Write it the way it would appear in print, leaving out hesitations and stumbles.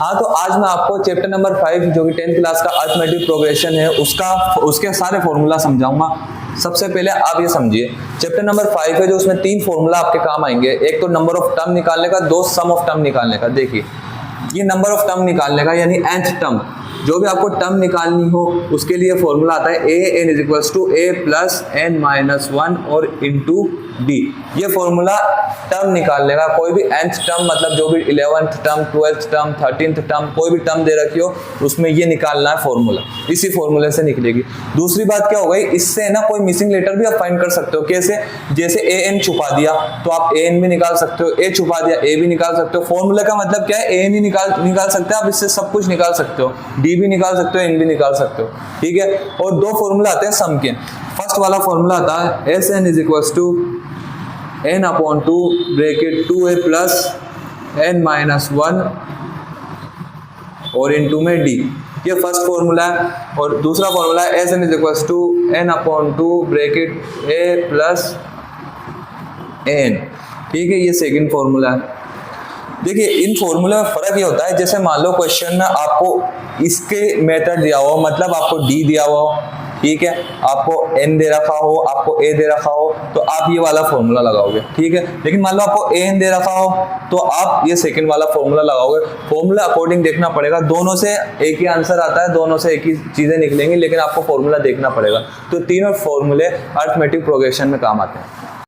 हाँ, तो आज मैं आपको चैप्टर नंबर 5 जो कि 10th क्लास का अरिथमेटिक प्रोग्रेशन है उसके सारे फॉर्मूला समझाऊंगा। सबसे पहले आप ये समझिए, चैप्टर नंबर 5 है जो उसमें 3 फॉर्मूला आपके काम आएंगे। एक तो नंबर ऑफ टर्म निकालने का, दो सम ऑफ टर्म निकालने का। देखिए, ये नंबर ऑफ टर्म निकालने का यानी nth टर्म, जो भी आपको टर्म निकालनी हो उसके लिए फॉर्मूला आता है a n = a plus n minus 1 और इंटू d। ये फॉर्मूला टर्म निकालने का, कोई भी nth टर्म मतलब जो भी 11th term, 12th term, 13th term, कोई भी टर्म दे रखी हो उसमें ये निकालना है फॉर्मूला, इसी फॉर्मूले से निकलेगी। दूसरी बात क्या हो गई, इससे ना कोई मिसिंग लेटर भी आप फाइंड कर सकते हो। कैसे? जैसे a n छुपा दिया तो आप a n भी निकाल सकते हो, a छुपा दिया a भी निकाल सकते हो। फॉर्मूले का मतलब क्या है, a n ही निकाल सकते हो आप, इससे सब कुछ निकाल सकते हो, d भी निकाल सकते हो, n भी निकाल सकते हो। ठीक है। और दो फॉर्मूला आते हैं सम के। फर्स्ट वाला फॉर्मूला आता है Sn = n/2 bracket 2a plus n minus 1 और इंटू में d। ये फर्स्ट फॉर्मूला है। और दूसरा फॉर्मूला है Sn = n/2 bracket a plus n। ठीक है, ये सेकंड फॉर्मूला है। देखिए, इन फॉर्मूले में फर्क ये होता है, जैसे मान लो क्वेश्चन में आपको इसके मेथड दिया हो, मतलब आपको d दिया हुआ हो, ठीक है, आपको n दे रखा हो, आपको a दे रखा हो, तो आप ये वाला फॉर्मूला लगाओगे। ठीक है। लेकिन मान लो आपको an दे रखा हो तो आप ये सेकंड वाला फॉर्मूला लगाओगे। फॉर्मूला अकॉर्डिंग देखना पड़ेगा, दोनों से एक ही आंसर आता है, दोनों से एक ही चीजें निकलेंगी, लेकिन आपको फॉर्मूला देखना पड़ेगा। तो तीनों फॉर्मूले अरिथमेटिक प्रोग्रेशन में काम आते हैं।